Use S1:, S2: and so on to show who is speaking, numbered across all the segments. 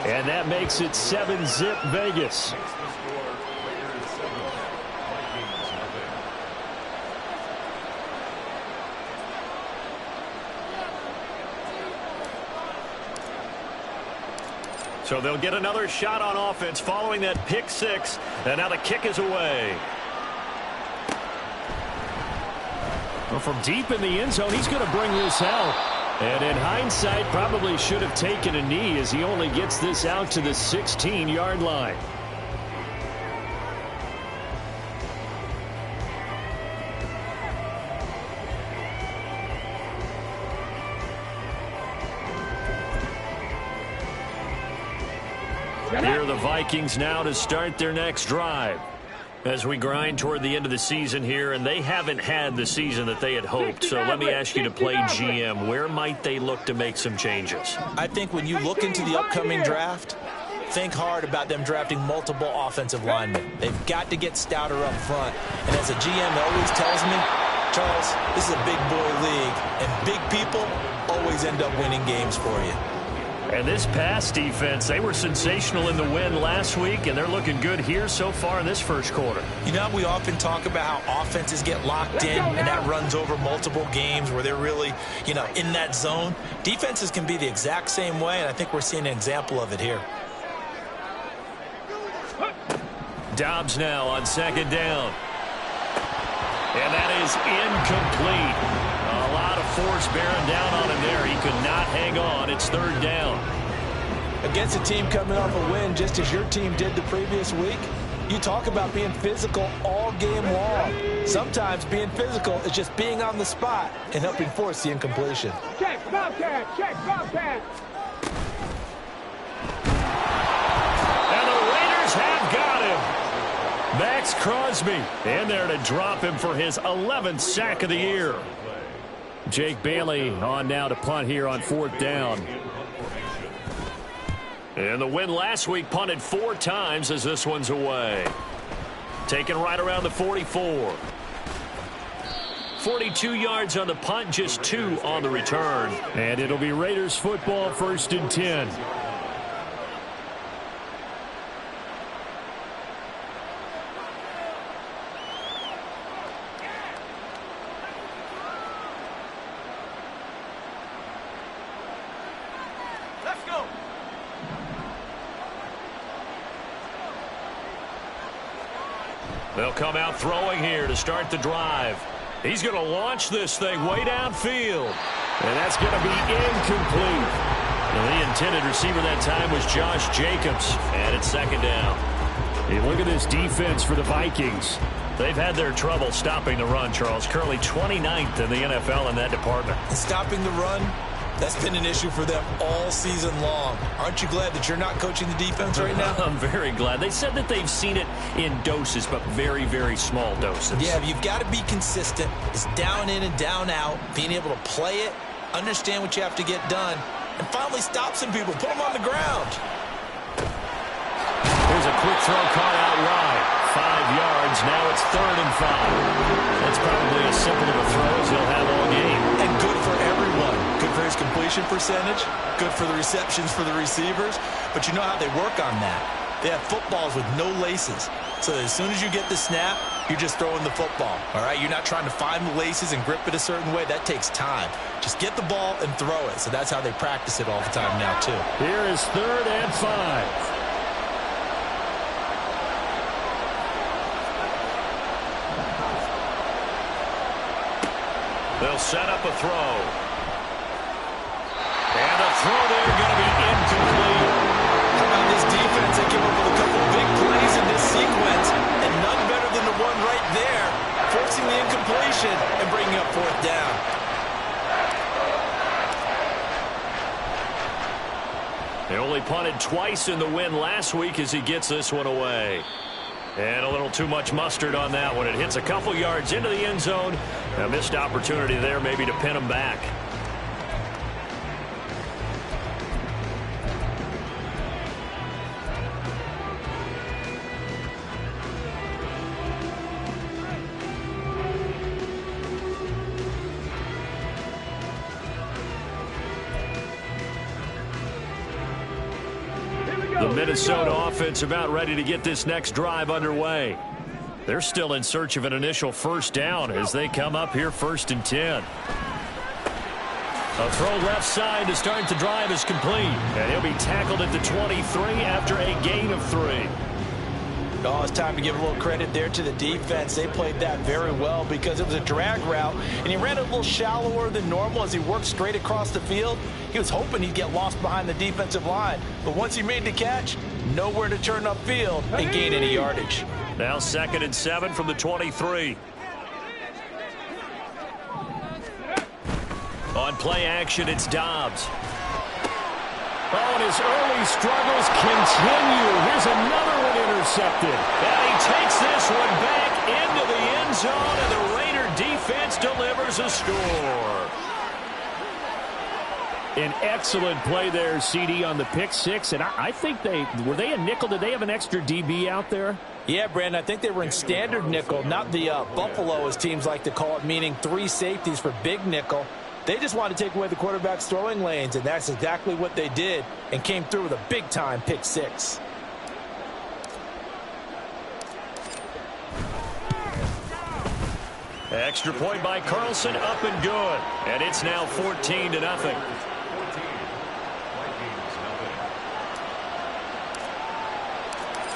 S1: And that makes it 7-zip Vegas. So they'll get another shot on offense following that pick six. And now the kick is away. Well, from deep in the end zone, he's going to bring this out. And in hindsight, probably should have taken a knee as he only gets this out to the 16-yard line. Here are the Vikings now to start their next drive. As we grind toward the end of the season here, and they haven't had the season that they had hoped. So let me ask you to play GM. Where might they look to make some changes?
S2: I think when you look into the upcoming draft, think hard about them drafting multiple offensive linemen. They've got to get stouter up front. And as a GM always tells me, Charles, this is a big boy league, and big people always end up winning games for you.
S1: And this pass defense, they were sensational in the win last week, and they're looking good here so far in this first quarter.
S2: You know, we often talk about how offenses get locked in, and that runs over multiple games where they're really, in that zone. Defenses can be the exact same way, and I think we're seeing an example of it here.
S1: Dobbs now on second down. And that is incomplete. A lot of force bearing down on him there. He could not hang on. It's third down.
S3: Against a team coming off a win just as your team did the previous week, you talk about being physical all game long. Sometimes being physical is just being on the spot and helping force the incompletion.
S4: Check, Bobcat, check, Bobcat.
S1: And the Raiders have got him. Max Crosby in there to drop him for his 11th sack of the year. Jake Bailey on now to punt here on fourth down. And the win last week punted 4 times as this one's away. Taken right around the 44. 42 yards on the punt, just 2 on the return. And it'll be Raiders football, 1st and 10. They'll come out throwing here to start the drive. He's going to launch this thing way downfield. And that's going to be incomplete. And the intended receiver that time was Josh Jacobs. And it's second down. Hey, look at this defense for the Vikings. They've had their trouble stopping the run, Charles. Currently 29th in the NFL in that department.
S2: Stopping the run, that's been an issue for them all season long. Aren't you glad that you're not coaching the defense right now?
S1: I'm very glad. They said that they've seen it in doses, but very, very small doses.
S2: Yeah, you've got to be consistent. It's down in and down out, being able to play it, understand what you have to get done, and finally stop some people, put them on the ground.
S1: Here's a quick throw caught out wide. 5 yards. Now it's 3rd and 5. That's probably as simple of a throw as he'll have all game.
S2: And good for everyone. Good for his completion percentage. Good for the receptions for the receivers. But you know how they work on that. They have footballs with no laces. So as soon as you get the snap, you're just throwing the football. All right? You're not trying to find the laces and grip it a certain way. That takes time. Just get the ball and throw it. So that's how they practice it all the time now, too.
S1: Here is 3rd and 5. They'll set up a throw. And a throw there going to be incomplete.
S2: How about this defense? They came up with a couple big plays in this sequence, and none better than the one right there, forcing the incompletion and bringing up 4th down.
S1: They only punted twice in the win last week as he gets this one away. And a little too much mustard on that one. It hits a couple yards into the end zone. A missed opportunity there maybe to pin him back. The Minnesota offense about ready to get this next drive underway. They're still in search of an initial first down as they come up here 1st and 10. A throw left side to start the drive is complete. And he'll be tackled at the 23 after a gain of 3.
S3: Oh, it's time to give a little credit there to the defense. They played that very well because it was a drag route, and he ran a little shallower than normal as he worked straight across the field. He was hoping he'd get lost behind the defensive line, but once he made the catch, nowhere to turn upfield and gain any yardage.
S1: Now 2nd and 7 from the 23. On play action, it's Dobbs. Oh, and his early struggles continue. Here's another one intercepted. And he takes this one back into the end zone, and the Raider defense delivers a score.
S5: An excellent play there, CD, on the pick six. And I think were they a nickel? Did they have an extra DB out there?
S3: Yeah, Brandon, I think they were in standard nickel, not the Buffalo, as teams like to call it, meaning 3 safeties for big nickel. They just wanted to take away the quarterback's throwing lanes, and that's exactly what they did and came through with a big-time pick six.
S1: Extra point by Carlson, up and good. And it's now 14-0.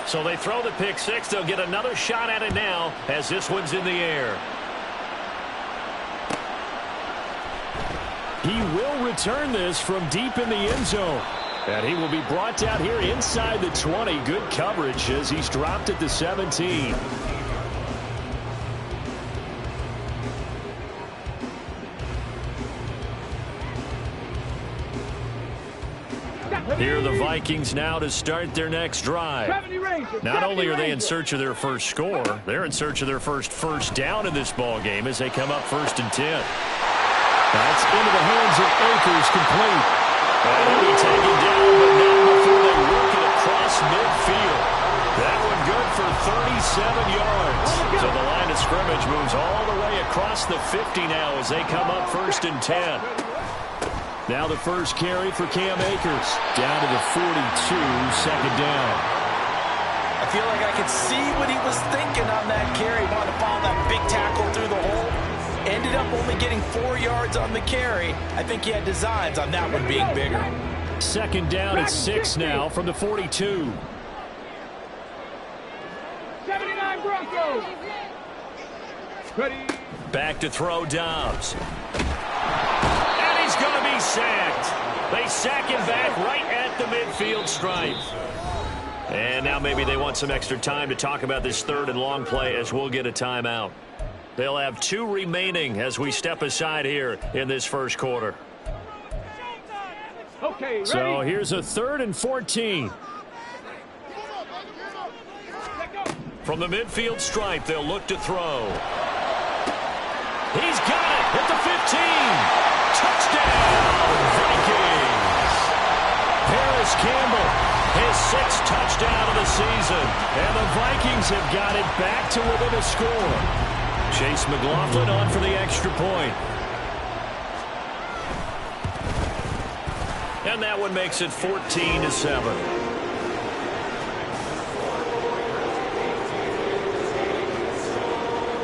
S1: So they throw the pick six. They'll get another shot at it now as this one's in the air.
S5: He will return this from deep in the end zone.
S1: And he will be brought down here inside the 20. Good coverage as he's dropped at the 17. Here are the Vikings now to start their next drive. Not only are they in search of their first score, they're in search of their first down in this ball game as they come up 1st and 10.
S5: That's into the hands of Akers, complete.
S1: And he'll be taken down, but not before they work it across midfield. That one good for 37 yards. So the line of scrimmage moves all the way across the 50 now as they come up 1st and 10.
S5: Now the first carry for Cam Akers. Down to the 42, 2nd down.
S3: I feel like I could see what he was thinking on that carry. Wanted to follow that big tackle through the hole. Ended up only getting 4 yards on the carry. I think he had designs on that one being bigger.
S5: 2nd down at 6 now from the 42.
S4: 79 Broncos. Ready.
S1: Back to throw Dobbs. And he's going to be sacked. They sack him back right at the midfield stripe. And now maybe they want some extra time to talk about this 3rd and long play as we'll get a timeout. They'll have 2 remaining as we step aside here in this first quarter.
S4: Okay, ready?
S5: So here's a 3rd and 14.
S1: From the midfield stripe, they'll look to throw. He's got it at the 15. Touchdown, Vikings. Paris Campbell, his 6th touchdown of the season. And the Vikings have got it back to within a score. Chase McLaughlin on for the extra point. And that one makes it 14-7.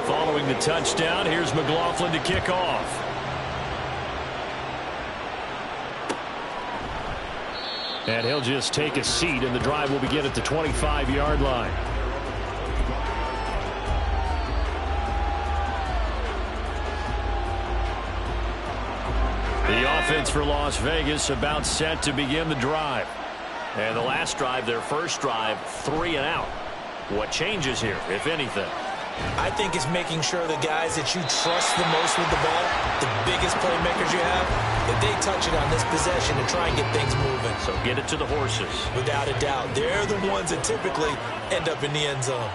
S1: Following the touchdown, here's McLaughlin to kick off. And he'll just take a seat, and the drive will begin at the 25-yard line. The offense for Las Vegas about set to begin the drive. And the last drive, their first drive, 3 and out. What changes here, if anything?
S3: I think it's making sure the guys that you trust the most with the ball, the biggest playmakers you have, that they touch it on this possession and try and get things moving.
S1: So get it to the horses.
S3: Without a doubt. They're the ones that typically end up in the end zone.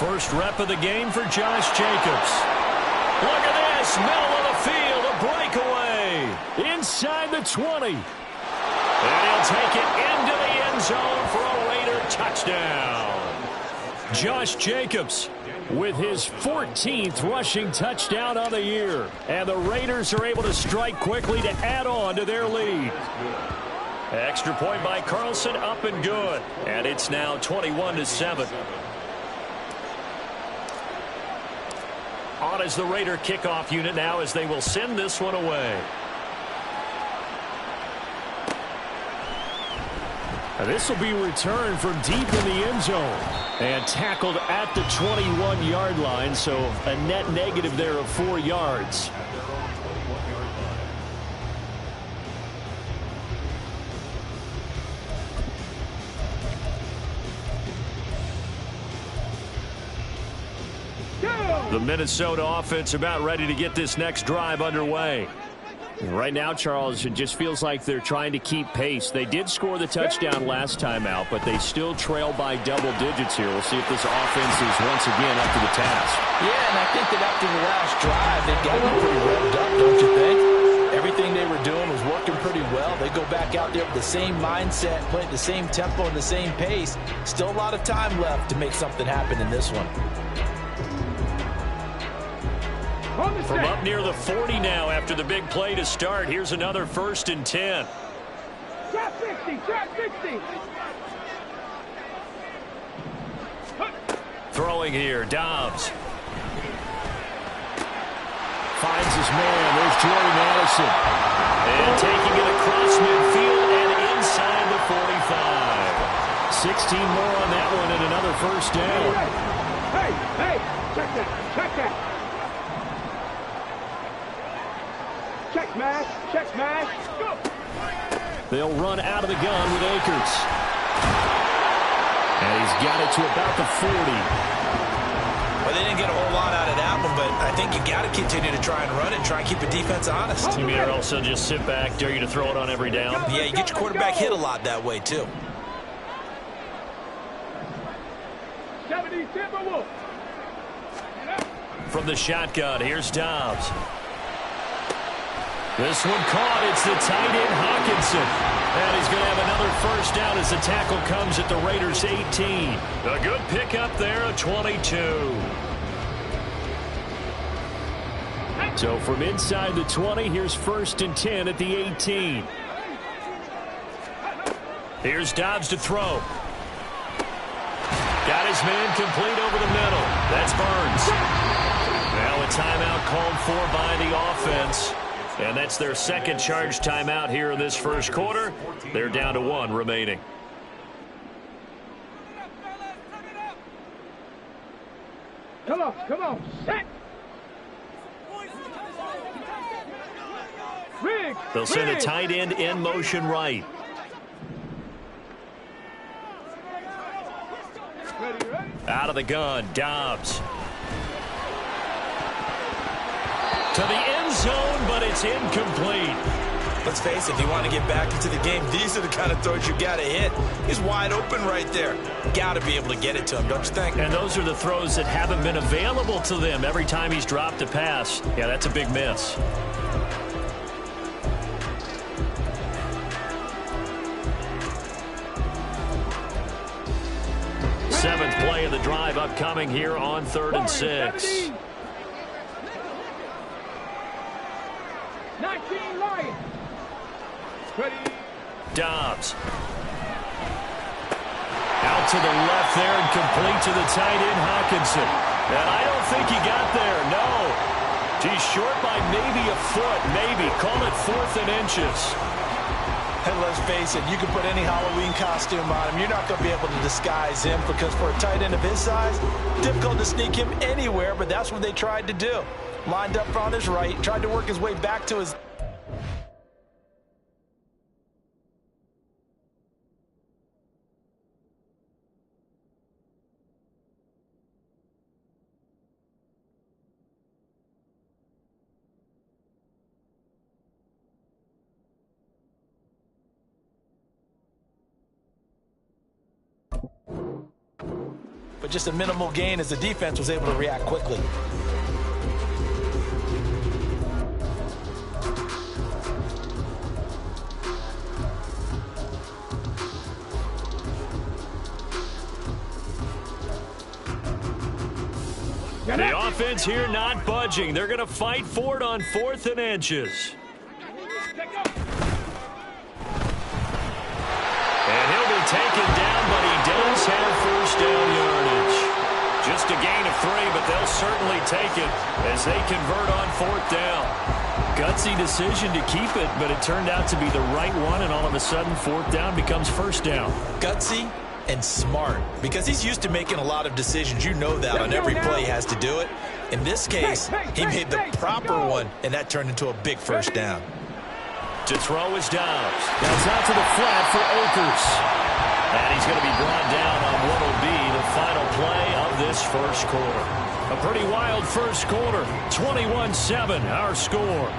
S1: First rep of the game for Josh Jacobs. Look at this, middle of the field, a breakaway. Inside the 20. And he'll take it into the end zone for a Raider touchdown.
S5: Josh Jacobs with his 14th rushing touchdown on the year. And the Raiders are able to strike quickly to add on to their lead. Extra point by Carlson, up and good. And it's now 21-7. On is the Raider kickoff unit now as they will send this one away. This will be returned from deep in the end zone and tackled at the 21-yard line, so a net negative there of 4 yards. The Minnesota offense about ready to get this next drive underway. Right now, Charles, it just feels like they're trying to keep pace. They did score the touchdown last time out, but they still trail by double digits here. We'll see if this offense is once again up to the task.
S3: Yeah, and I think that after the last drive, they've gotten pretty revved up, don't you think? Everything they were doing was working pretty well. They go back out there with the same mindset, play at the same tempo and the same pace. Still a lot of time left to make something happen in this one.
S5: From up near the 40 now after the big play to start. Here's another 1st and 10.
S4: Drop 60, drop 60.
S5: Throwing here, Dobbs. Finds his man. There's Jordan Addison. And taking it across midfield and inside the 45. 16 more on that one and another 1st down.
S4: Hey, check that, check that. Check smash, go!
S5: They'll run out of the gun with Akers. And he's got it to about the 40.
S2: Well, they didn't get a whole lot out of that one, but I think you got to continue to try and run it and try and keep the defense honest.
S5: You mean also just sit back, dare you to throw it on every down?
S2: Yeah, you get your quarterback hit a lot that way, too.
S4: 70 Timberwolves.
S5: From the shotgun, here's Dobbs. This one caught. It's the tight end, Hawkinson. And he's going to have another 1st down as the tackle comes at the Raiders' 18. A good pickup there, a 22. So from inside the 20, here's 1st and 10 at the 18. Here's Dobbs to throw. Got his man complete over the middle. That's Burns. Now a timeout called for by the offense. And that's their 2nd charge timeout here in this 1st quarter. They're down to 1 remaining.
S4: Come on, set! Riggs!
S5: They'll send a tight end in motion right.
S4: Ready.
S5: Out of the gun, Dobbs. To the end zone, but it's incomplete.
S2: Let's face it, if you want to get back into the game, these are the kind of throws you got to hit. He's wide open right there. Got to be able to get it to him, don't you think?
S5: And those are the throws that haven't been available to them every time he's dropped a pass. Yeah, that's a big miss. Seventh play of the drive upcoming here on 3rd and 6.
S4: 19 Lions. Ready.
S5: Dobbs. Out to the left there and complete to the tight end, Hawkinson. And I don't think he got there, no. He's short by maybe a foot, maybe. Call it 4th and inches.
S3: And let's face it, you can put any Halloween costume on him. You're not going to be able to disguise him because for a tight end of his size, difficult to sneak him anywhere, but that's what they tried to do. Lined up on his right, tried to work his way back to his... But just a minimal gain as the defense was able to react quickly.
S1: The offense here not budging. They're going to fight for it on 4th and inches. And he'll be taken down, but he does have first down yardage. Just a gain of 3, but they'll certainly take it as they convert on 4th down. Gutsy decision to keep it, but it turned out to be the right one, and all of a sudden 4th down becomes first down.
S2: Gutsy and smart, because he's used to making a lot of decisions. You know that on every play he has to do it. In this case, he made the proper one, and that turned into a big first down.
S1: To throw is Downs. That's out to the flat for Akers. And he's going to be brought down on what will be the final play of this first quarter. A pretty wild first quarter. 21-7, our score.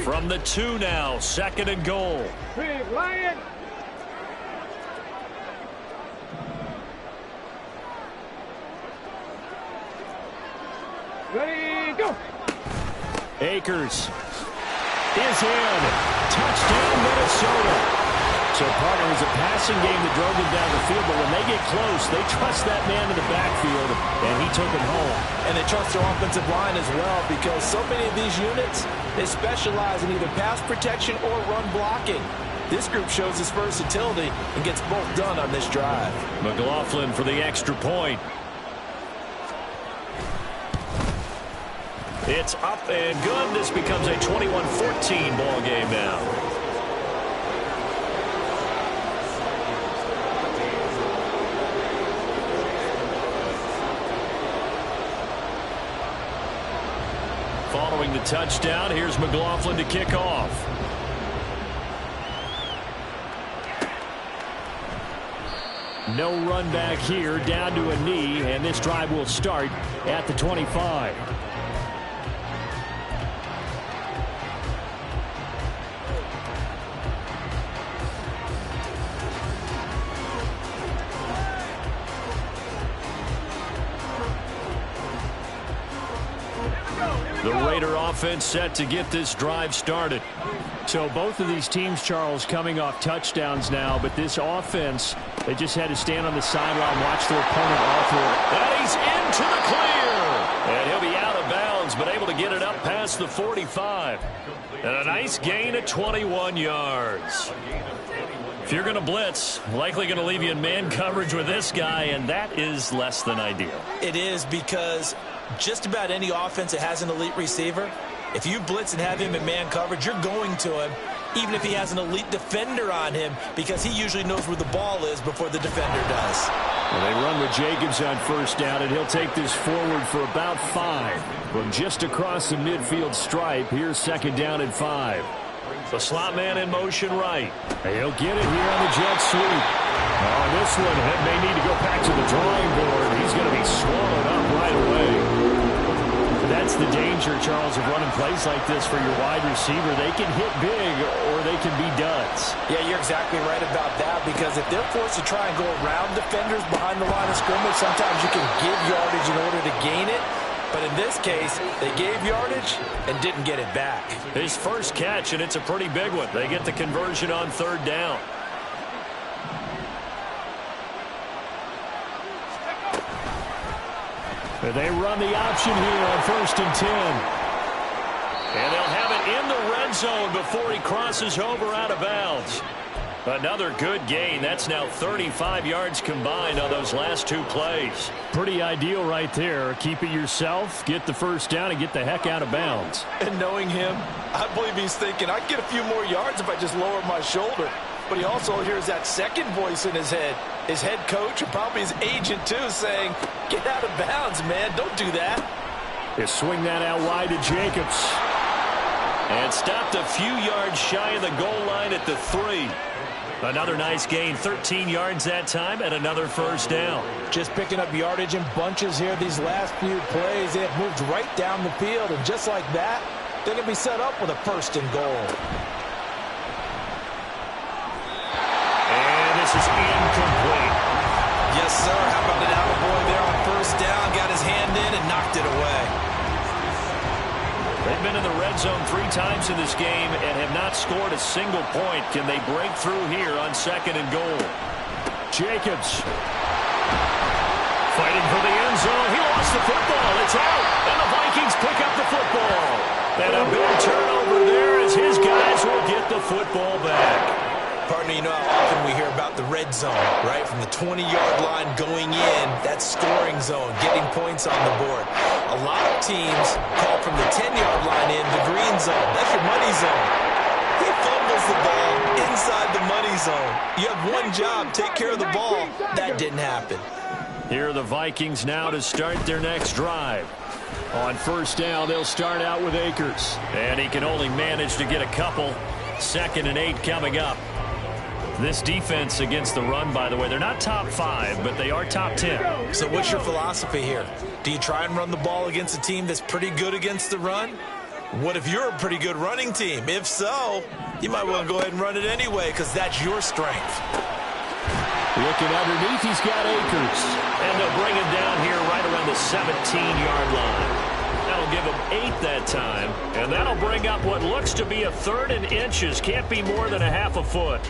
S1: From the 2 now, 2nd and goal.
S4: Big Lion. Ready, go.
S1: Akers is in. Touchdown, Minnesota. So, partner, it was a passing game that drove them down the field, but when they get close, they trust that man in the backfield, and he took him home.
S3: And they trust their offensive line as well, because so many of these units, they specialize in either pass protection or run blocking. This group shows its versatility and gets both done on this drive.
S1: McLaughlin for the extra point. It's up and good. This becomes a 21-14 ball game now. Following the touchdown, here's McLaughlin to kick off. No run back here, down to a knee, and this drive will start at the 25. The Raider offense set to get this drive started.
S5: So both of these teams, Charles, coming off touchdowns now, but this offense, they just had to stand on the sideline, watch their opponent offer it.
S1: And he's into the clear. And he'll be out of bounds, but able to get it up past the 45. And a nice gain of 21 yards. If you're going to blitz, likely going to leave you in man coverage with this guy, and that is less than ideal.
S2: It is, because just about any offense that has an elite receiver, if you blitz and have him in man coverage, you're going to him, even if he has an elite defender on him, because he usually knows where the ball is before the defender does.
S5: Well, they run with Jacobs on first down, and he'll take this forward for about 5 from just across the midfield stripe. Here's 2nd down and 5.
S1: The slot man in motion right.
S5: He'll get it here on the jet sweep. Oh, this one may need to go back to the drawing board. He's going to be swallowed up right away. That's the danger, Charles, of running plays like this for your wide receiver. They can hit big or they can be duds.
S3: Yeah, you're exactly right about that, because if they're forced to try and go around defenders behind the line of scrimmage, sometimes you can give yardage in order to gain it. But in this case, they gave yardage and didn't get it back.
S1: His first catch, and it's a pretty big one. They get the conversion on 3rd down.
S5: They run the option here on 1st and 10.
S1: And they'll have it in the red zone before he crosses over out of bounds. Another good gain. That's now 35 yards combined on those last 2 plays.
S5: Pretty ideal right there. Keep it yourself, get the first down, and get the heck out of bounds.
S3: And knowing him, I believe he's thinking, I can get a few more yards if I just lower my shoulder. But he also hears that second voice in his head. His head coach, and probably his agent too, saying, get out of bounds, man. Don't do that.
S5: They swing that out wide to Jacobs.
S1: And stopped a few yards shy of the goal line at the 3. Another nice gain, 13 yards that time, and another first down.
S3: Just picking up yardage in bunches here these last few plays. They have moved right down the field, and just like that, they're going to be set up with a 1st and goal.
S5: have been in the red zone 3 times in this game and have not scored a single point. Can they break through here on 2nd and goal? Jacobs fighting for the end zone. He lost the football. It's out. And the Vikings pick up the football. And a big turnover there as his guys will get the football back.
S2: Partner, you know how often we hear about the red zone, right? From the 20-yard line going in, that's scoring zone, getting points on the board. A lot of teams call from the 10-yard line in the green zone. That's your money zone. He fumbles the ball inside the money zone. You have one job, take care of the ball. That didn't happen.
S5: Here are the Vikings now to start their next drive. On 1st down, they'll start out with Akers. And he can only manage to get a couple. 2nd and 8 coming up. This defense against the run, by the way, they're not top 5, but they are top 10.
S2: So what's your philosophy here? Do you try and run the ball against a team that's pretty good against the run? What if you're a pretty good running team? If so, you might want to go ahead and run it anyway because that's your strength.
S5: Looking underneath, he's got Akers. And they'll bring him down here right around the 17-yard line. That'll give him 8 that time. And that'll bring up what looks to be a 3rd and inches. Can't be more than a half a foot.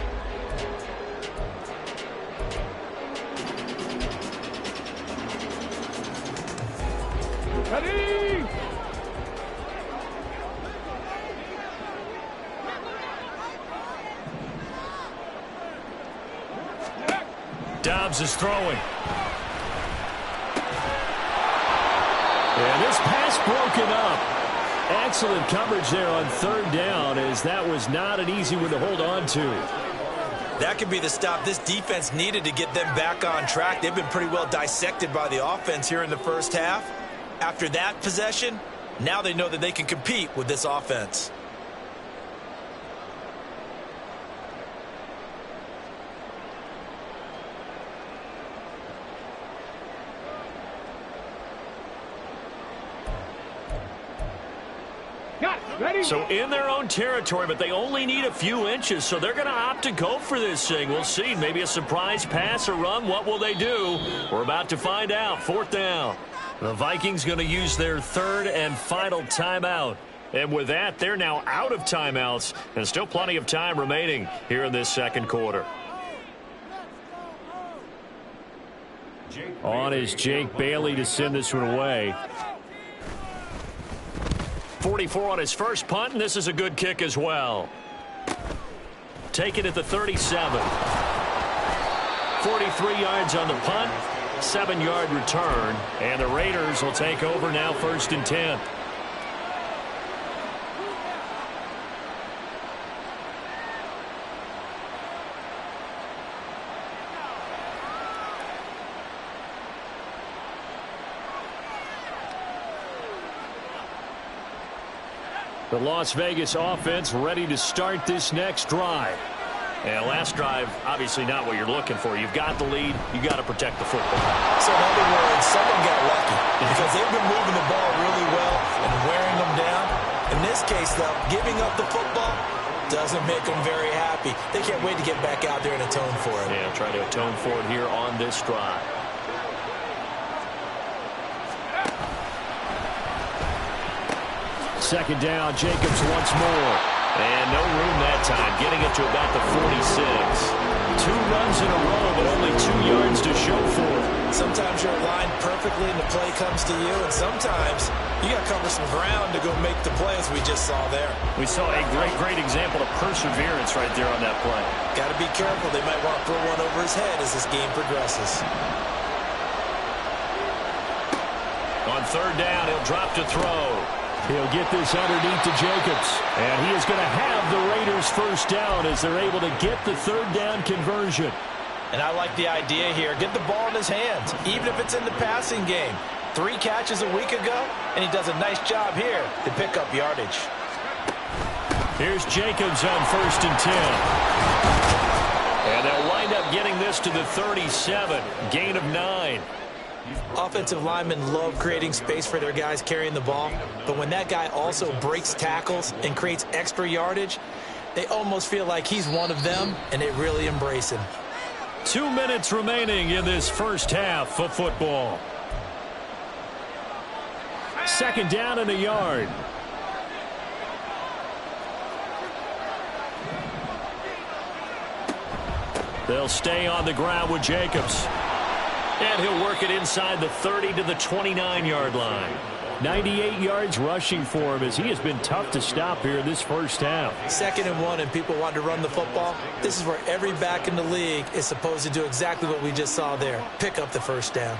S4: Ready!
S5: Dobbs is throwing. And this pass broken up. Excellent coverage there on 3rd down, as that was not an easy one to hold on to.
S2: That could be the stop this defense needed to get them back on track. They've been pretty well dissected by the offense here in the first half. After that possession, now they know that they can compete with this offense.
S4: Ready?
S5: So in their own territory, but they only need a few inches, so they're going to opt to go for this thing. We'll see. Maybe a surprise pass or run. What will they do? We're about to find out. 4th down. The Vikings going to use their 3rd and final timeout. And with that, they're now out of timeouts, and still plenty of time remaining here in this 2nd quarter. On is Jake Bailey to send this one away. 44 on his first punt, and this is a good kick as well. Take it at the 37. 43 yards on the punt, 7-yard return, and the Raiders will take over now 1st and 10. The Las Vegas offense ready to start this next drive. And last drive, obviously not what you're looking for. You've got the lead. You've got to protect the football.
S2: So in other words, someone got lucky because they've been moving the ball really well and wearing them down. In this case, though, giving up the football doesn't make them very happy. They can't wait to get back out there and atone for it.
S5: Yeah, try to atone for it here on this drive. Second down, Jacobs once more. And no room that time, getting it to about the 46. 2 runs in a row, but only 2 yards to show for it.
S2: Sometimes you're aligned perfectly and the play comes to you, and sometimes you got to cover some ground to go make the play, as we just saw there.
S5: We saw a great example of perseverance right there on that play.
S2: Got to be careful. They might want to throw one over his head as this game progresses.
S5: On 3rd down, he'll drop to throw. He'll get this underneath to Jacobs. And he is going to have the Raiders 1st down as they're able to get the 3rd down conversion.
S3: And I like the idea here. Get the ball in his hands, even if it's in the passing game. 3 catches a week ago, and he does a nice job here to pick up yardage.
S5: Here's Jacobs on 1st and 10. And they'll wind up getting this to the 37. Gain of 9.
S2: Offensive linemen love creating space for their guys carrying the ball, but when that guy also breaks tackles and creates extra yardage, they almost feel like he's one of them, and they really embrace him.
S5: 2 minutes remaining in this first half of football. 2nd down and a yard.
S1: They'll stay on the ground with Jacobs. And he'll work it inside the 30 to the 29-yard line.
S5: 98 yards rushing for him as he has been tough to stop here in this first half.
S3: 2nd and 1 and people want to run the football. This is where every back in the league is supposed to do exactly what we just saw there. Pick up the first down.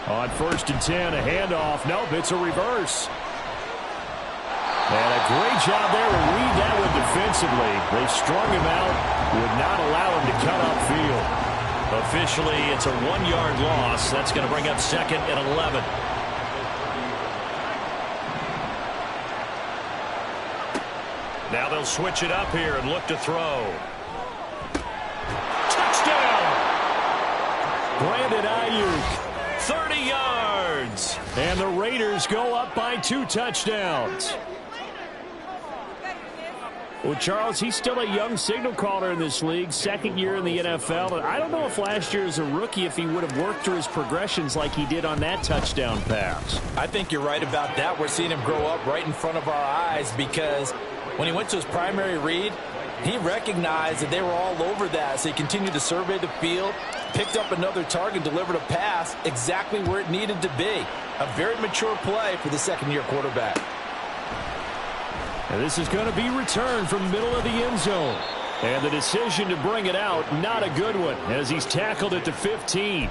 S5: On 1st and 10, a handoff. Nope, it's a reverse. And a great job there to read that one defensively. They strung him out, would not allow him to cut upfield.
S1: Officially, it's a 1-yard loss. That's going to bring up 2nd and 11. Now they'll switch it up here and look to throw. Touchdown!
S5: Brandon Ayuk.
S1: 30 yards.
S5: And the Raiders go up by 2 touchdowns. Well, Charles, he's still a young signal caller in this league, 2nd year in the NFL. And I don't know if last year as a rookie if he would have worked through his progressions like he did on that touchdown pass.
S3: I think you're right about that. We're seeing him grow up right in front of our eyes because when he went to his primary read, he recognized that they were all over that. So he continued to survey the field, picked up another target, delivered a pass exactly where it needed to be. A very mature play for the 2nd-year quarterback.
S5: And this is going to be returned from the middle of the end zone. And the decision to bring it out, not a good one, as he's tackled at the 15.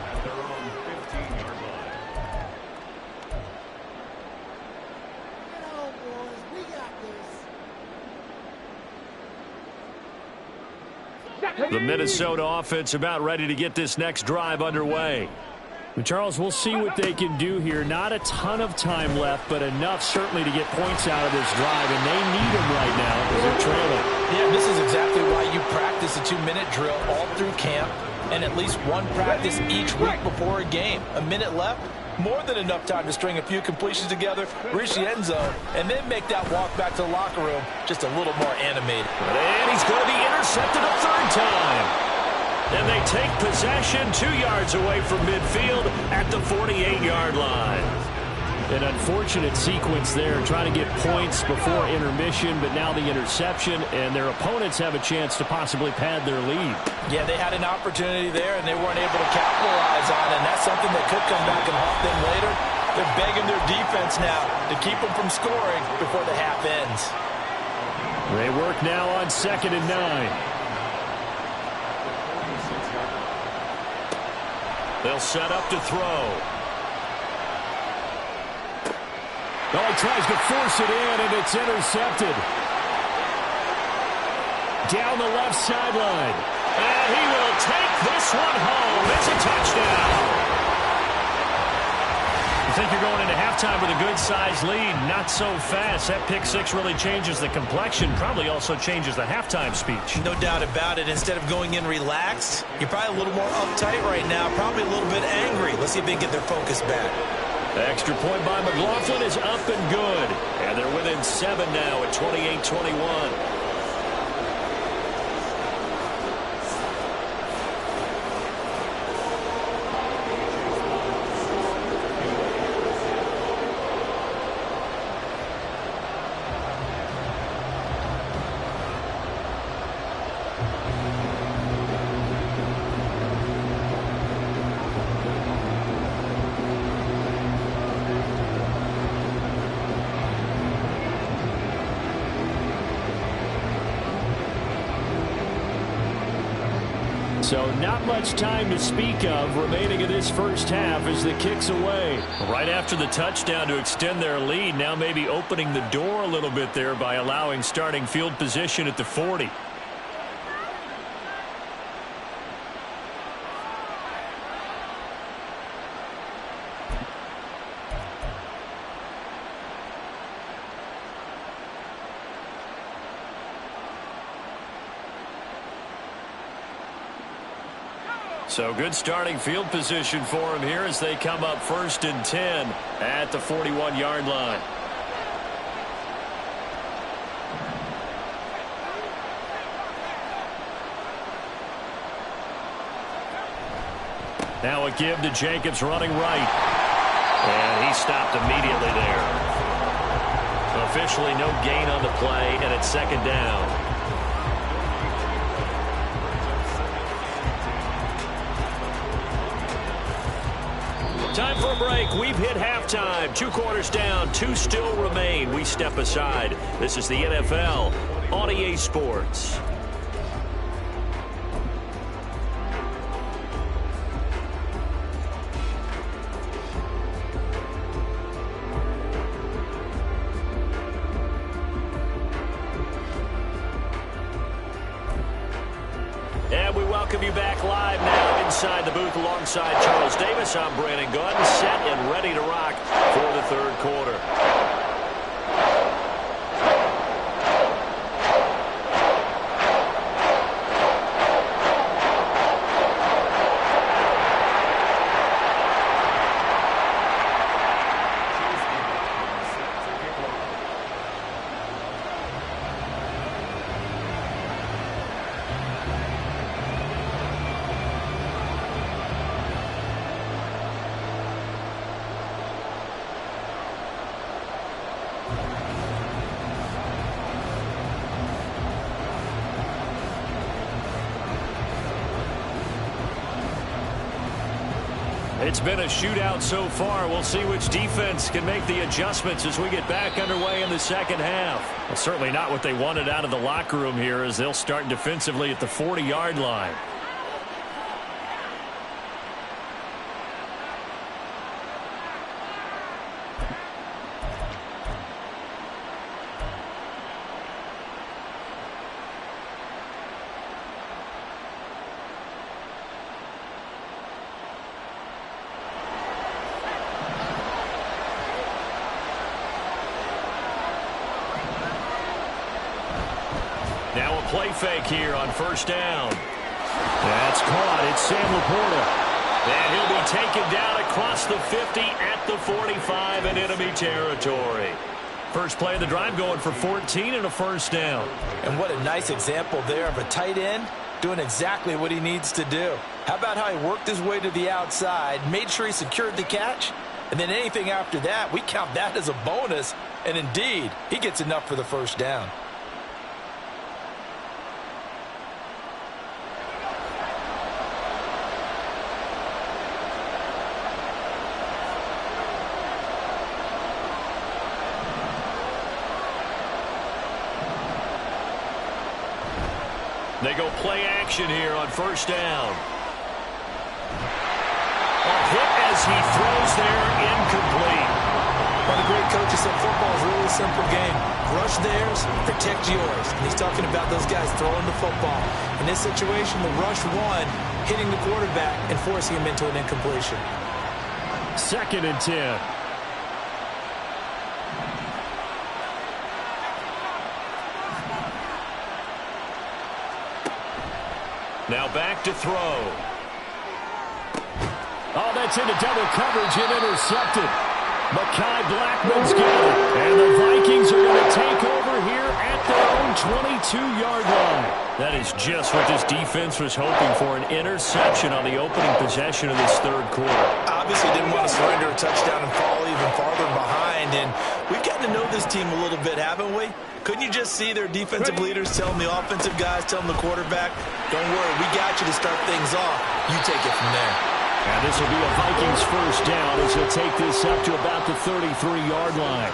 S1: The Minnesota offense about ready to get this next drive underway.
S5: And Charles, we'll see what they can do here. Not a ton of time left, but enough certainly to get points out of this drive, and they need them right now because they're trailing.
S3: Yeah, this is exactly why you practice a 2-minute drill all through camp and at least one practice each week before a game. A minute left, more than enough time to string a few completions together, reach the end zone, and then make that walk back to the locker room just a little more animated.
S1: And he's going to be intercepted a 3rd time. And they take possession 2 yards away from midfield at the 48-yard line.
S5: An unfortunate sequence there, trying to get points before intermission, but now the interception, and their opponents have a chance to possibly pad their lead.
S3: Yeah, they had an opportunity there, and they weren't able to capitalize on it, and that's something that could come back and haunt them later. They're begging their defense now to keep them from scoring before the half ends.
S5: They work now on 2nd and 9.
S1: They'll set up to throw.
S5: Oh, he tries to force it in, and it's intercepted. Down the left sideline.
S1: And he will take this one home. It's a touchdown. You think you're going into halftime with a good-sized lead. Not so fast. That pick six really changes the complexion. Probably also changes the halftime speech.
S3: No doubt about it. Instead of going in relaxed, you're probably a little more uptight right now. Probably a little bit angry. Let's see if they can get their focus back.
S1: The extra point by McLaughlin is up and good. And they're within 7 now at 28-21.
S5: So not much time to speak of remaining in this first half as the kick's away.
S1: Right after the touchdown to extend their lead, now maybe opening the door a little bit there by allowing starting field position at the 40. So good starting field position for him here as they come up 1st and 10 at the 41-yard line. Now a give to Jacobs running right. And he stopped immediately there. A officially no gain on the play, and it's second down. Time for a break. We've hit halftime. 2 quarters down. 2 still remain. We step aside. This is the NFL on EA Sports. And we welcome you back live now inside the booth alongside Charles Davis. I'm Brandon Gunn, set and ready to rock for the third quarter. It's been a shootout so far. We'll see which defense can make the adjustments as we get back underway in the second half. Well, certainly not what they wanted out of the locker room here, as they'll start defensively at the 40-yard line. Now a play fake here on first down. That's caught. It's Sam Laporta. And he'll be taken down across the 50 at the 45 in enemy territory. First play of the drive going for 14 and a first down.
S3: And what a nice example there of a tight end doing exactly what he needs to do. How about how he worked his way to the outside, made sure he secured the catch, and then anything after that, we count that as a bonus. And indeed, he gets enough for the first down.
S1: They go play action here on first down. A hit as he throws there, incomplete.
S3: One of the great coaches said football is a really simple game. Rush theirs, protect yours. And he's talking about those guys throwing the football. In this situation, the rush one, hitting the quarterback and forcing him into an incompletion.
S5: 2nd and 10.
S1: Now back to throw.
S5: Oh, that's into double coverage and intercepted. Mekhi Blackman's got it. And the Vikings are going to take over here at their own 22-yard line.
S1: That is just what this defense was hoping for, an interception on the opening possession of this third quarter.
S3: Obviously didn't want to surrender a touchdown and fall even farther behind. And we've gotten to know this team a little bit, haven't we? Couldn't you just see their defensive leaders telling the offensive guys, telling the quarterback, don't worry, we got you to start things off. You take it from there.
S5: And this will be a Vikings first down as he'll take this up to about the 33-yard line.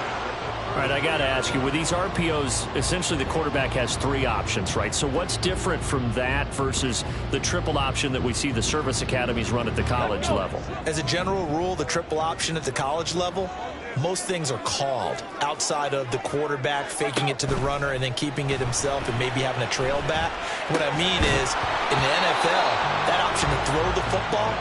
S5: All right, I got to ask you, with these RPOs, essentially the quarterback has 3 options, right? So what's different from that versus the triple option that we see the service academies run at the college level?
S3: As a general rule, the triple option at the college level, most things are called outside of the quarterback faking it to the runner and then keeping it himself and maybe having a trail back. What I mean is, in the NFL, that option to throw the football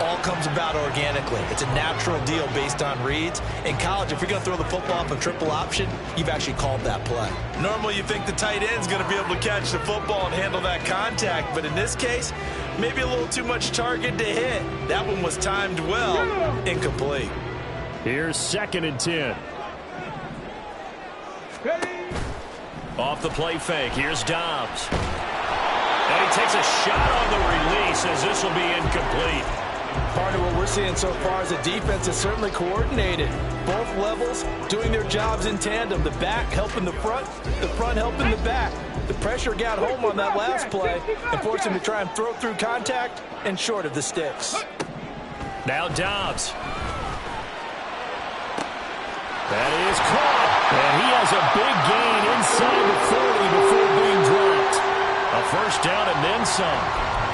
S3: all comes about organically. It's a natural deal based on reads. In college, if you're going to throw the football off a triple option, you've actually called that play. Normally, you think the tight end's going to be able to catch the football and handle that contact, but in this case, maybe a little too much target to hit. That one was timed well, incomplete.
S5: Here's 2nd and 10.
S1: Off the play fake, here's Dobbs. And he takes a shot on the release as this will be incomplete.
S3: Part of what we're seeing so far is the defense is certainly coordinated. Both both levels doing their jobs in tandem. The back helping the front helping the back. The pressure got home on that last play and forced him to try and throw through contact and short of the sticks.
S5: Now Dobbs. That is caught. And he has a big gain inside the 40 before being dropped. A first down and then some.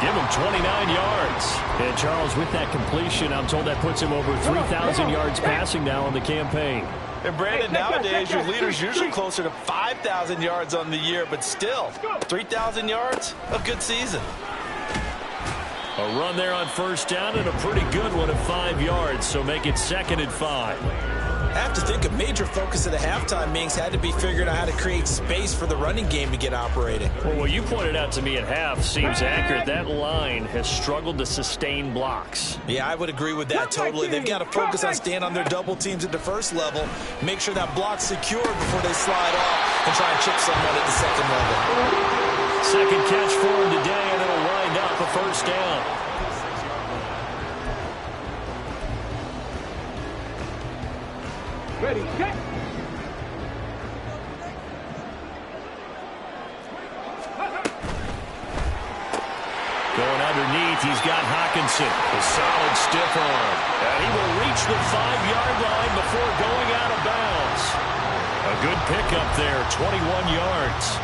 S5: Give him 29 yards. And Charles, with that completion, I'm told that puts him over 3,000 yards passing now on the campaign.
S3: And Brandon, nowadays your leader's usually closer to 5,000 yards on the year, but still, 3,000 yards, a good season.
S5: A run there on first down and a pretty good one at 5 yards, so make it 2nd and 5.
S3: I have to think a major focus at the halftime meetings had to be figuring out how to create space for the running game to get operating.
S5: Well, what you pointed out to me at half seems accurate. That line has struggled to sustain blocks.
S3: Yeah, I would agree with that totally. They've got to focus on staying on their double teams at the first level, make sure that block's secured before they slide off and try and chip someone at the second level.
S5: Second catch for him today, and it'll wind up a first down.
S4: Ready, set.
S5: Going underneath, he's got Hockenson. A solid stiff arm. And he will reach the 5-yard line before going out of bounds. A good pickup there, 21 yards.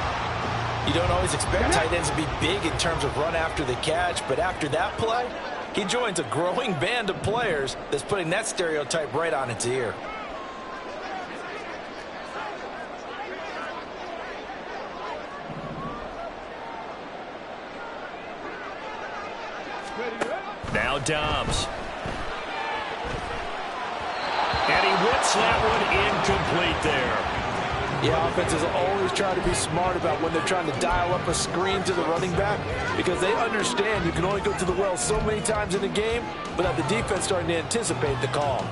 S3: You don't always expect tight ends to be big in terms of run after the catch, but after that play, he joins a growing band of players that's putting that stereotype right on its ear.
S5: Now Dobbs. And he whips that one incomplete there.
S3: Yeah, offenses always try to be smart about when they're trying to dial up a screen to the running back because they understand you can only go to the well so many times in a game without the defense starting to anticipate the call.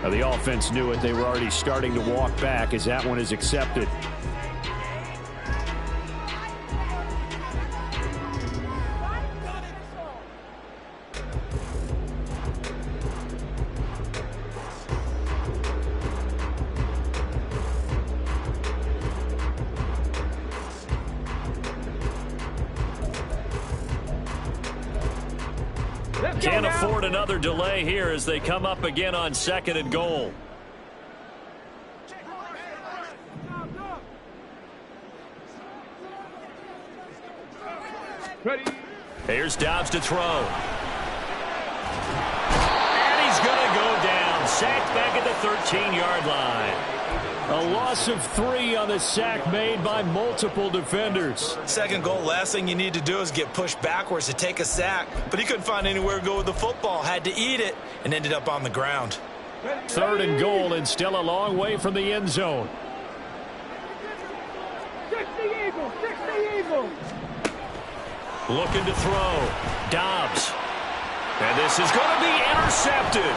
S5: Now the offense knew it. They were already starting to walk back as that one is accepted. Can't afford another delay here as they come up again on 2nd and goal.
S4: Ready.
S5: Here's Dobbs to throw. And he's going to go down. Sacked back at the 13-yard line. A loss of 3 on the sack made by multiple defenders.
S3: Second goal, last thing you need to do is get pushed backwards to take a sack. But he couldn't find anywhere to go with the football. Had to eat it and ended up on the ground.
S5: 3rd and goal and still a long way from the end zone.
S4: 60 Eagles, 60 Eagles.
S5: Looking to throw. Dobbs. And this is going to be intercepted.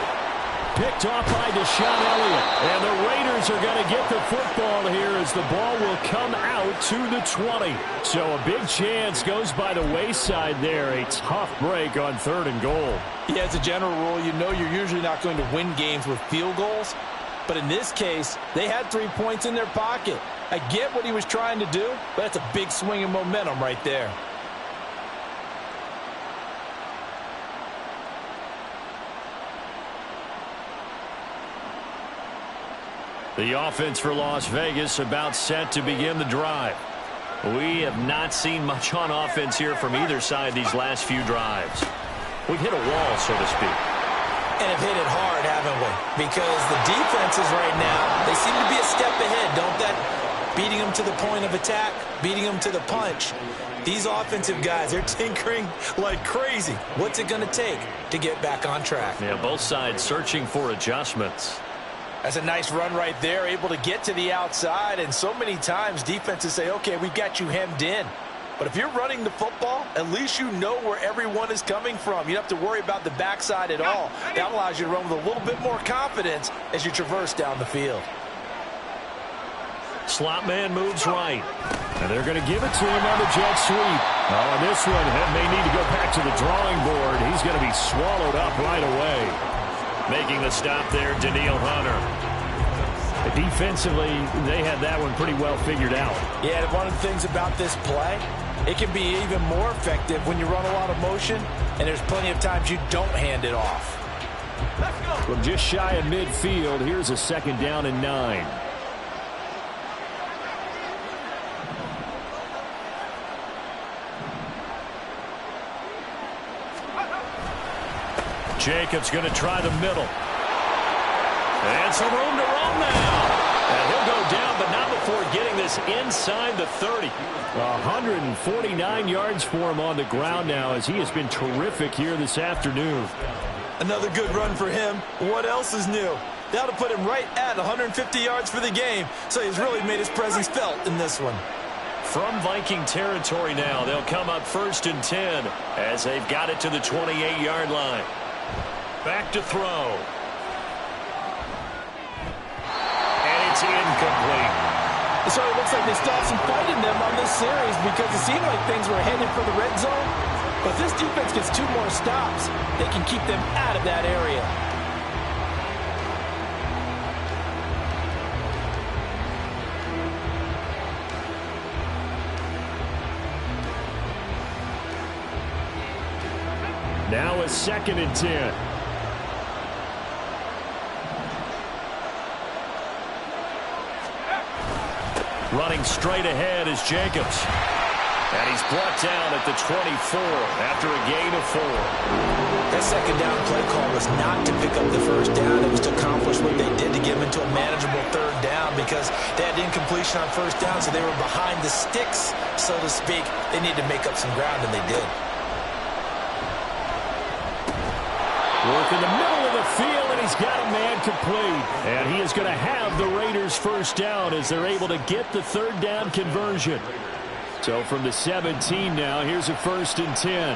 S5: Picked off by Deshaun Elliott. And the Raiders are going to get the football here as the ball will come out to the 20. So a big chance goes by the wayside there. A tough break on 3rd and goal.
S3: Yeah, as a general rule, you know you're usually not going to win games with field goals. But in this case, they had 3 points in their pocket. I get what he was trying to do, but that's a big swing of momentum right there.
S5: The offense for Las Vegas about set to begin the drive. We have not seen much on offense here from either side these last few drives. We've hit a wall, so to speak.
S3: And have hit it hard, haven't we? Because the defenses right now, they seem to be a step ahead, don't they? beating them to the point of attack, beating them to the punch. These offensive guys, they're tinkering like crazy. What's it going to take to get back on track?
S5: Yeah, both sides searching for adjustments.
S3: That's a nice run right there, able to get to the outside. And so many times defenses say, okay, we've got you hemmed in. But if you're running the football, at least you know where everyone is coming from. You don't have to worry about the backside at all. That allows you to run with a little bit more confidence as you traverse down the field.
S5: Slot man moves right. And they're going to give it to him on the jet sweep. Oh, and this one may need to go back to the drawing board. He's going to be swallowed up right away. Making the stop there, Daniil Hunter. Defensively, they had that one pretty well figured out.
S3: Yeah, one of the things about this play, it can be even more effective when you run a lot of motion, and there's plenty of times you don't hand it off.
S5: From just shy of midfield, here's a 2nd down and 9. Jacobs going to try the middle. And some room to roam now. And he'll go down, but not before getting this inside the 30. 149 yards for him on the ground now, as he has been terrific here this afternoon.
S3: Another good run for him. What else is new? That'll put him right at 150 yards for the game, so he's really made his presence felt in this one.
S5: From Viking territory now, they'll come up 1st and 10 as they've got it to the 28-yard line. Back to throw. And it's incomplete.
S3: So it looks like they still have some fight in them on this series because it seemed like things were headed for the red zone. But if this defense gets 2 more stops, they can keep them out of that area.
S5: Now a 2nd and 10. Running straight ahead is Jacobs. And he's brought down at the 24 after a gain of 4.
S3: That 2nd down play call was not to pick up the 1st down. It was to accomplish what they did to get them into a manageable 3rd down because they had incompletion on 1st down, so they were behind the sticks, so to speak. They needed to make up some ground, and they did.
S5: Work in the middle of the field, and he's got a man complete. And he is going to have the Raiders' 1st down as they're able to get the 3rd down conversion. So from the 17 now, here's a 1st and 10.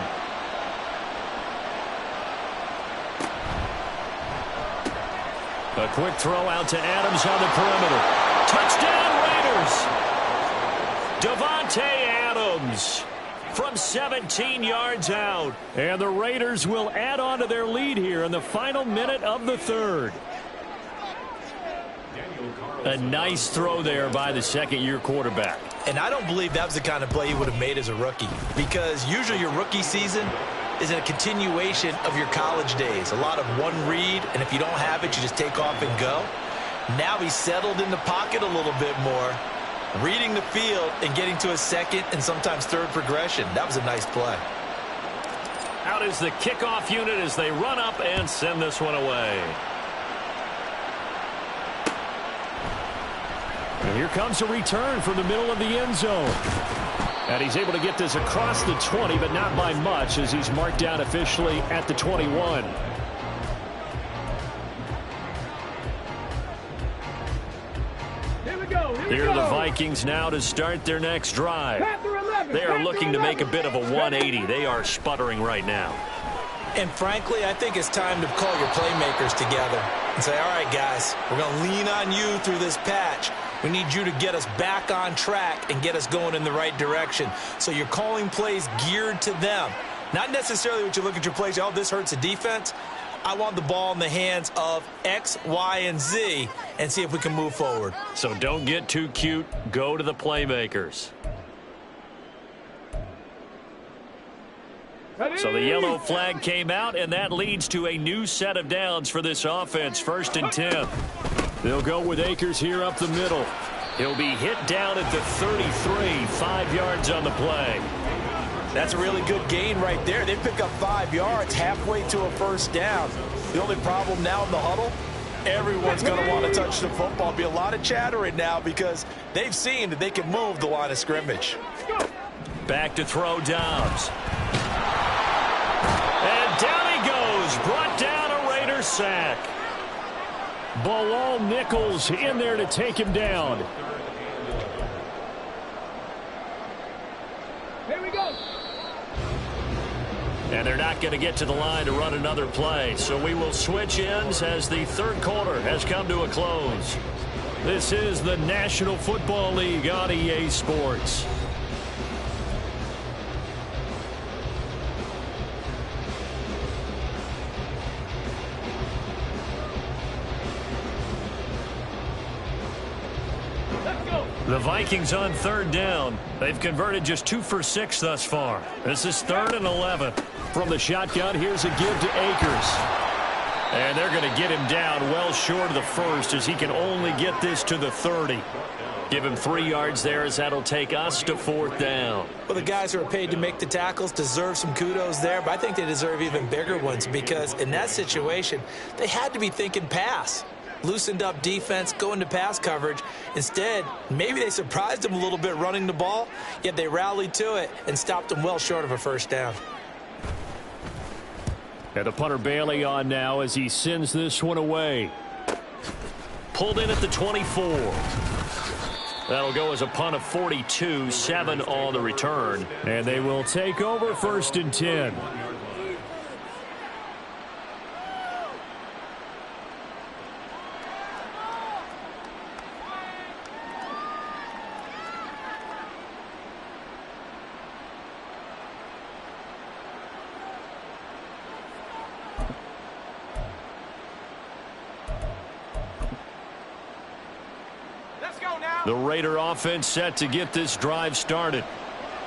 S5: A quick throw out to Adams on the perimeter. Touchdown, Raiders! Devontae Adams from 17 yards out. And the Raiders will add on to their lead here in the final minute of the 3rd. A nice throw there by the 2nd-year quarterback.
S3: And I don't believe that was the kind of play he would have made as a rookie, because usually your rookie season is a continuation of your college days. A lot of one read, and if you don't have it, you just take off and go. Now he's settled in the pocket a little bit more, reading the field and getting to a 2nd and sometimes 3rd progression. That was a nice play.
S5: Out is the kickoff unit as they run up and send this one away. And here comes a return from the middle of the end zone. And he's able to get this across the 20, but not by much, as he's marked down officially at the 21. Here are the Vikings now to start their next drive. They are looking to make a bit of a 180. They are sputtering right now.
S3: And frankly, I think it's time to call your playmakers together and say, all right, guys, we're going to lean on you through this patch. We need you to get us back on track and get us going in the right direction. So you're calling plays geared to them. Not necessarily what you look at your plays, oh, this hurts the defense. I want the ball in the hands of X, Y, and Z and see if we can move forward.
S5: So don't get too cute. Go to the playmakers. So the yellow flag came out, and that leads to a new set of downs for this offense. 1st and 10. They'll go with Akers here up the middle. He'll be hit down at the 33, 5 yards on the play.
S3: That's a really good gain right there. They pick up 5 yards halfway to a 1st down. The only problem now in the huddle, Everyone's going to want to touch the football. Be a lot of chattering now because they've seen that they can move the line of scrimmage.
S1: Back to throw Dobbs. And down he goes. Brought down a Raider sack. Bilal Nichols in there to take him down.
S4: Here we go.
S1: And they're not going to get to the line to run another play. So we will switch ends as the third quarter has come to a close. This is the National Football League on EA Sports. The Vikings on third down. They've converted just 2 for 6 thus far. This is 3rd and 11. From the shotgun, here's a give to Akers. And they're going to get him down well short of the first as he can only get this to the 30. Give him 3 yards there as that'll take us to 4th down.
S3: Well, the guys who are paid to make the tackles deserve some kudos there, but I think they deserve even bigger ones because in that situation, they had to be thinking pass. Loosened up defense, going to pass coverage. Instead, maybe they surprised him a little bit running the ball, yet they rallied to it and stopped him well short of a first down.
S5: And the punter Bailey on now as he sends this one away.
S1: Pulled in at the 24. That'll go as a punt of 42, 7 on the return.
S5: And they will take over 1st and 10.
S1: The Raider offense set to get this drive started.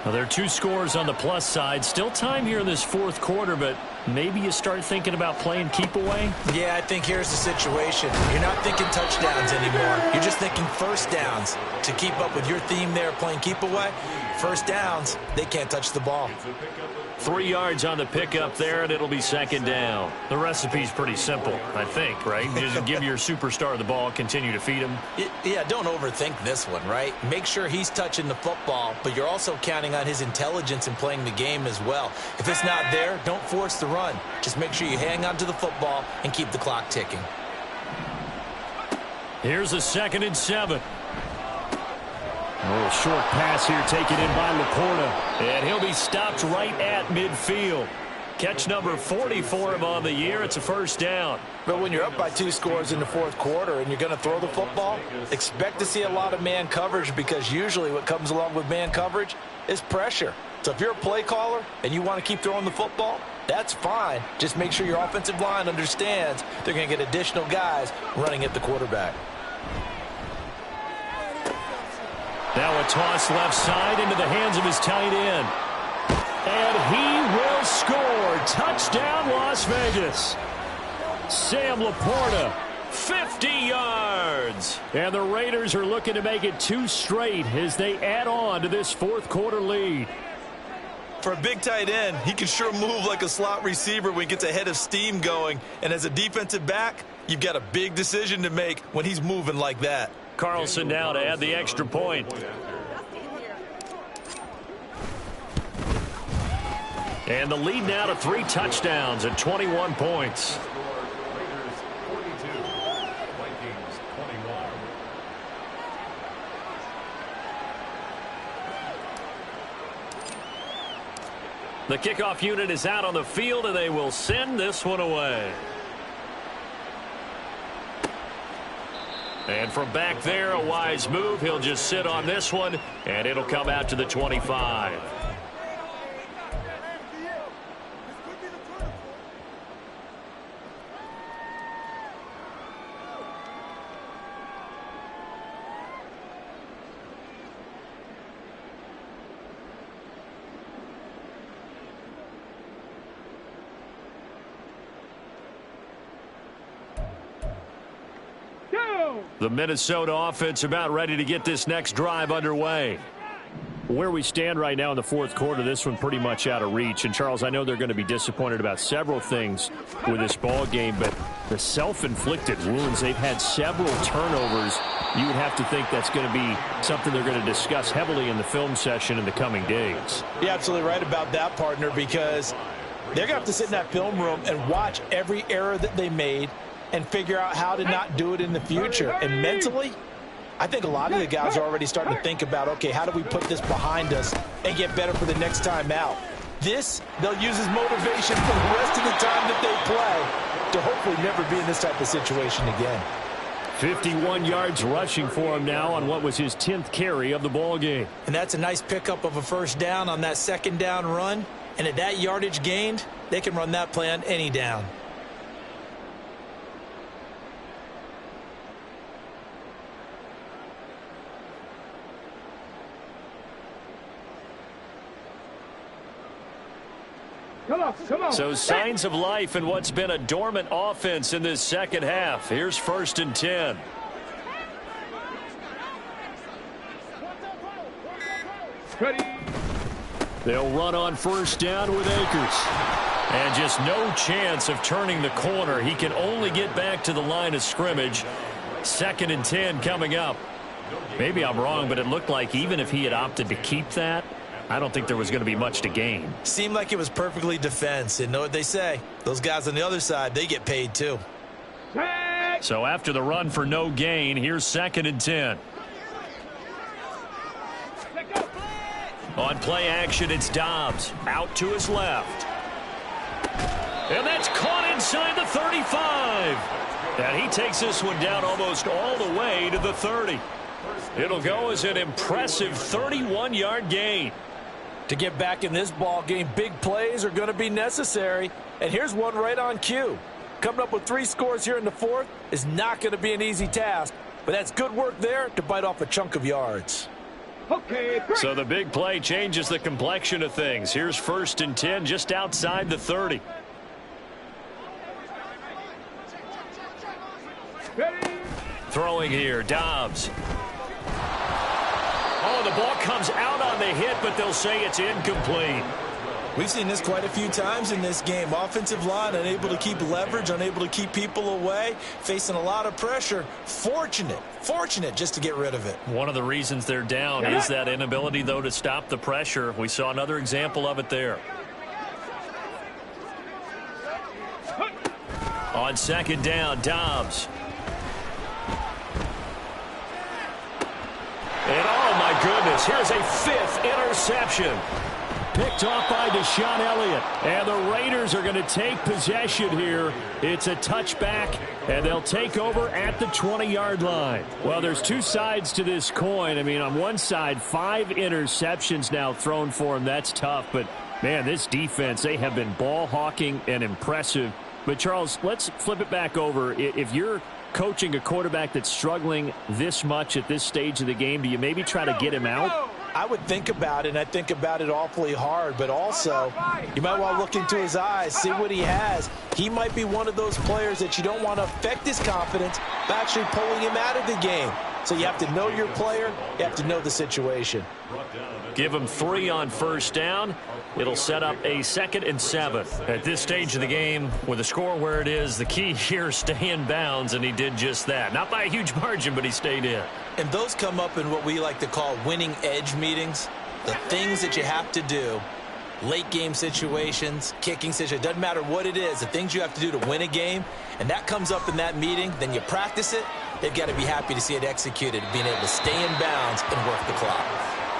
S1: Well, there are 2 scores on the plus side. Still time here in this 4th quarter, but maybe you start thinking about playing keep away?
S3: Yeah, I think here's the situation. You're not thinking touchdowns anymore. You're just thinking first downs. To keep up with your theme there, playing keep away, first downs, they can't touch the ball.
S1: 3 yards on the pickup there, and it'll be 2nd down. The recipe's pretty simple, I think, right? Just give your superstar the ball, continue to feed him.
S3: Yeah, don't overthink this one, right? Make sure he's touching the football, but you're also counting on his intelligence in playing the game as well. If it's not there, don't force the run. Just make sure you hang on to the football and keep the clock ticking.
S1: Here's a 2nd and 7.
S5: A little short pass here taken in by Laporta.
S1: And he'll be stopped right at midfield. Catch number 40 for him on the year. It's a first down.
S3: But when you're up by 2 scores in the 4th quarter and you're going to throw the football, expect to see a lot of man coverage because usually what comes along with man coverage is pressure. So if you're a play caller and you want to keep throwing the football, that's fine. Just make sure your offensive line understands they're going to get additional guys running at the quarterback.
S1: Now a toss left side into the hands of his tight end. And he will score. Touchdown, Las Vegas. Sam Laporta, 50 yards.
S5: And the Raiders are looking to make it 2 straight as they add on to this 4th quarter lead.
S2: For a big tight end, he can sure move like a slot receiver when he gets a head of steam going. And as a defensive back, you've got a big decision to make when he's moving like that.
S1: Carlson now to add the extra point. And the lead now to 3 touchdowns and 21 points. The kickoff unit is out on the field, and they will send this one away. And from back there, a wise move. He'll just sit on this one, and it'll come out to the 25. The Minnesota offense about ready to get this next drive underway.
S5: Where we stand right now in the fourth quarter, this one pretty much out of reach. And, Charles, I know they're going to be disappointed about several things with this ball game, but the self-inflicted wounds, they've had several turnovers. You would have to think that's going to be something they're going to discuss heavily in the film session in the coming days.
S3: You're absolutely right about that, partner, because they're going to have to sit in that film room and watch every error that they made and figure out how to not do it in the future. And mentally, I think a lot of the guys are already starting to think about, okay, how do we put this behind us and get better for the next time out? This, they'll use as motivation for the rest of the time that they play to hopefully never be in this type of situation again.
S5: 51 yards rushing for him now on what was his 10th carry of the ball game.
S3: And that's a nice pickup of a first down on that second down run. And at that yardage gained, they can run that play on any down.
S4: Come on.
S5: So signs of life in what's been a dormant offense in this second half. Here's 1st and 10.
S4: Ready.
S5: They'll run on first down with Akers. And just no chance of turning the corner. He can only get back to the line of scrimmage. 2nd and 10 coming up. Maybe I'm wrong, but it looked like even if he had opted to keep that, I don't think there was going to be much to gain.
S3: Seemed like it was perfectly defense. And know what they say? Those guys on the other side, they get paid too.
S5: So after the run for no gain, here's 2nd and 10. On play action, it's Dobbs. Out to his left. And that's caught inside the 35. And he takes this one down almost all the way to the 30. It'll go as an impressive 31-yard gain.
S3: To get back in this ball game, big plays are going to be necessary. And here's one right on cue. Coming up with 3 scores here in the fourth is not going to be an easy task. But that's good work there to bite off a chunk of yards.
S4: Okay,
S5: so the big play changes the complexion of things. Here's 1st and 10 just outside the 30.
S4: ready.
S5: Throwing here, Dobbs. Oh, the ball comes out on the hit, but they'll say it's incomplete.
S3: We've seen this quite a few times in this game. Offensive line unable to keep leverage, unable to keep people away, facing a lot of pressure. Fortunate just to get rid of it.
S5: One of the reasons they're down is that inability, though, to stop the pressure. We saw another example of it there. On 2nd down, Dobbs. And oh my goodness, here's a 5th interception. Picked off by Deshaun Elliott. And the Raiders are going to take possession here. It's a touchback, and they'll take over at the 20-yard line. Well, there's 2 sides to this coin. I mean, on one side, 5 interceptions now thrown for him. That's tough. But, man, this defense, they have been ball hawking and impressive. But, Charles, let's flip it back over. If you're coaching a quarterback that's struggling this much at this stage of the game, do you maybe try to get him out?
S3: I would think about it, and I think about it awfully hard, but also you might want to look into his eyes, see what he has. He might be one of those players that you don't want to affect his confidence by actually pulling him out of the game. So you have to know your player, you have to know the situation.
S5: Give him 3 on first down. It'll set up a 2nd and 7. At this stage of the game, with the score where it is, the key here is stay in bounds, and he did just that. Not by a huge margin, but he stayed in.
S3: And those come up in what we like to call winning edge meetings. The things that you have to do, late game situations, kicking situations, doesn't matter what it is, the things you have to do to win a game, and that comes up in that meeting, then you practice it, they've got to be happy to see it executed, being able to stay in bounds and work the clock.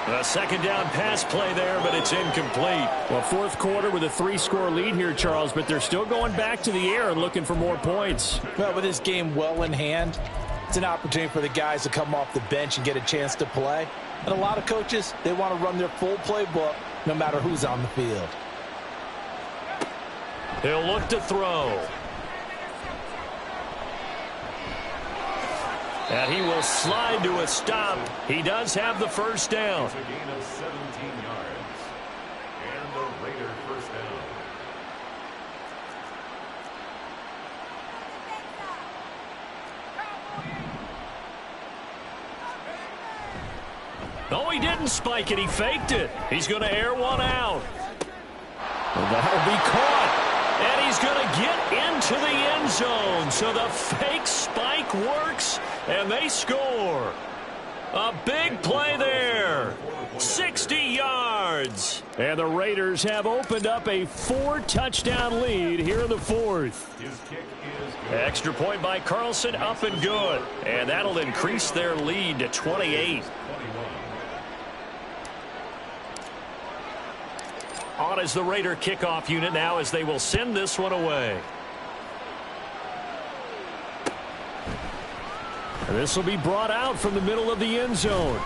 S5: A 2nd down pass play there, but it's incomplete. Well, fourth quarter with a 3-score lead here, Charles, but they're still going back to the air and looking for more points.
S3: Well, with this game well in hand, it's an opportunity for the guys to come off the bench and get a chance to play. And a lot of coaches, they want to run their full playbook no matter who's on the field.
S5: He'll look to throw. And he will slide to a stop. He does have the first down.
S6: It's a gain of 17 yards. And the Raider first down.
S5: Oh, he didn't spike it. He faked it. He's going to air one out. And that'll be caught. And he's going to get into the end zone. So the fake spike works, and they score. A big play there. 60 yards. And the Raiders have opened up a 4-touchdown lead here in the fourth. Extra point by Carlson, up and good. And that'll increase their lead to 28. On is the Raider kickoff unit now as they will send this one away. And this will be brought out from the middle of the end zone.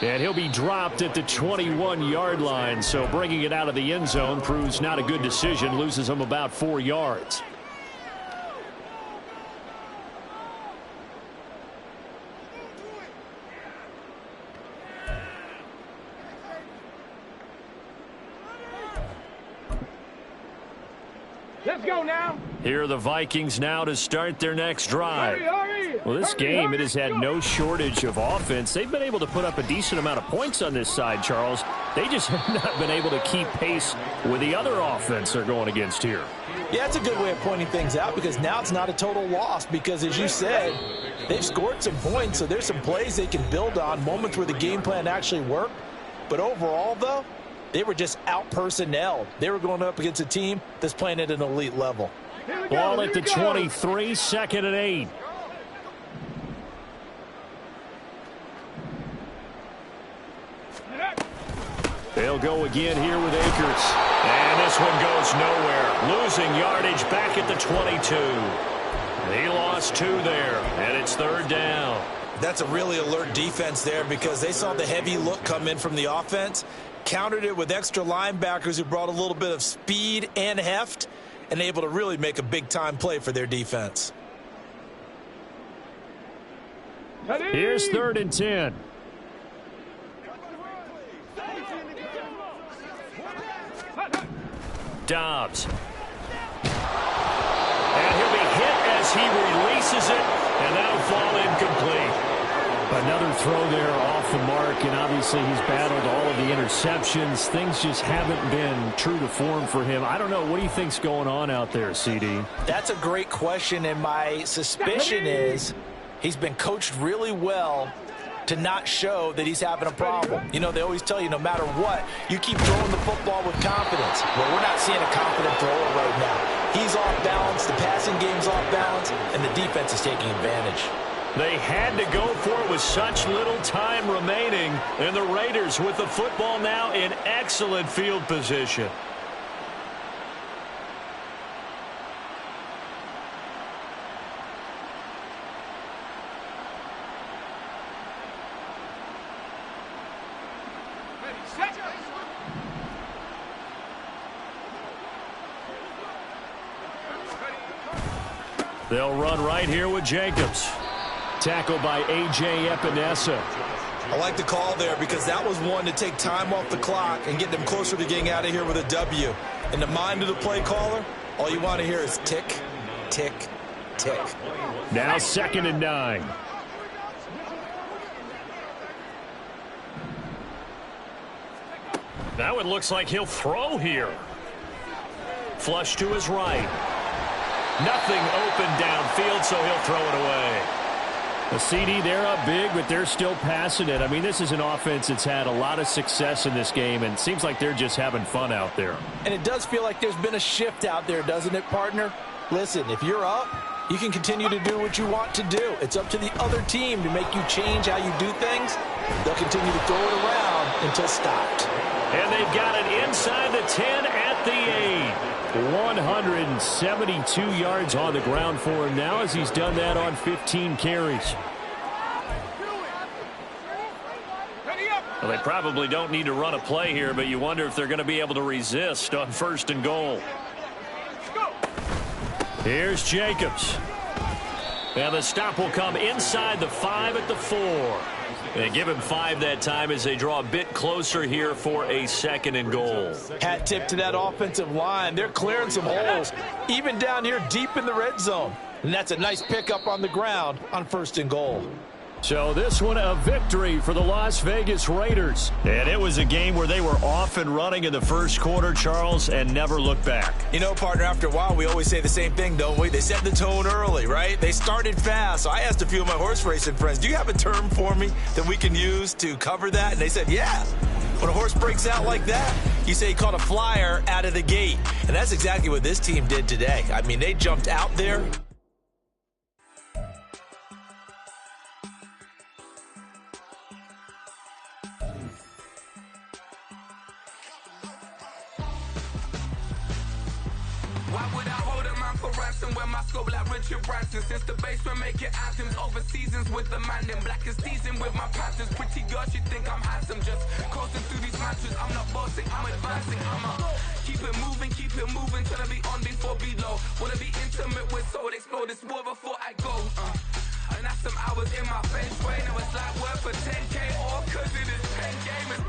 S5: And he'll be dropped at the 21-yard line. So bringing it out of the end zone proves not a good decision. Loses him about 4 yards.
S4: Let's go now.
S5: Here are the Vikings now to start their next drive. Well, this game, it has had no shortage of offense. They've been able to put up a decent amount of points on this side, Charles. They just have not been able to keep pace with the other offense they're going against here.
S3: Yeah, it's a good way of pointing things out because now it's not a total loss because, as you said, they've scored some points, so there's some plays they can build on, moments where the game plan actually worked. But overall, though, they were just out-personnelled. They were going up against a team that's playing at an elite level.
S5: Ball at the 23, 2nd and 8. They'll go again here with Akers. And this one goes nowhere. Losing yardage back at the 22. He lost 2 there, and it's 3rd down.
S2: That's a really alert defense there because they saw the heavy look come in from the offense, countered it with extra linebackers who brought a little bit of speed and heft, and able to really make a big-time play for their defense.
S5: Here's 3rd and 10. Dobbs. And he'll be hit as he releases it, and that'll fall incomplete. Another throw there off the mark, and obviously he's battled all of the interceptions. Things just haven't been true to form for him. I don't know. What do you think's going on out there, CD?
S3: That's a great question, and my suspicion is he's been coached really well to not show that he's having a problem. You know, they always tell you no matter what, you keep throwing the football with confidence. Well, we're not seeing a confident thrower right now. He's off balance, the passing game's off balance, and the defense is taking advantage.
S5: They had to go for it with such little time remaining, and the Raiders with the football now in excellent field position. They'll run right here with Jacobs. Tackled by A.J. Epinesa.
S2: I like the call there because that was one to take time off the clock and get them closer to getting out of here with a W. In the mind of the play caller, all you want to hear is tick, tick, tick.
S5: Now 2nd and 9. That one looks like he'll throw here. Flush to his right. Nothing open downfield, so he'll throw it away. The CD, they're up big, but they're still passing it. I mean, this is an offense that's had a lot of success in this game, and it seems like they're just having fun out there.
S3: And it does feel like there's been a shift out there, doesn't it, partner? Listen, if you're up, you can continue to do what you want to do. It's up to the other team to make you change how you do things. They'll continue to throw it around until stopped.
S5: And they've got it inside the 10 at the 8. 172 yards on the ground for him now as he's done that on 15 carries. Well, they probably don't need to run a play here, but you wonder if they're going to be able to resist on 1st and goal. Here's Jacobs. And the stop will come inside the 5 at the 4. They give him 5 that time as they draw a bit closer here for a 2nd and goal.
S3: Hat tip to that offensive line. They're clearing some holes, even down here deep in the red zone. And that's a nice pickup on the ground on 1st and goal.
S5: So this one a victory for the Las Vegas Raiders.
S1: And it was a game where they were off and running in the first quarter, Charles, and never looked back.
S2: You know, partner, after a while, we always say the same thing, don't we? They set the tone early, right? They started fast. So I asked a few of my horse racing friends, do you have a term for me that we can use to cover that? And they said, yeah. When a horse breaks out like that, you say he caught a flyer out of the gate. And that's exactly what this team did today. I mean, they jumped out there.
S7: Why would I hold a man for ransom when my scope like Richard Branson? Since the basement making anthems over seasons with the man in black is teasing with my panthers. Pretty girl, she think I'm handsome. Just coasting through these matches. I'm not bossing, I'm advancing. I'ma keep it moving till I be on before below. Wanna be intimate with soul, explore this war before I go. And that's some hours in my bench way. Now it's like work for 10K or cause it is 10 gamers.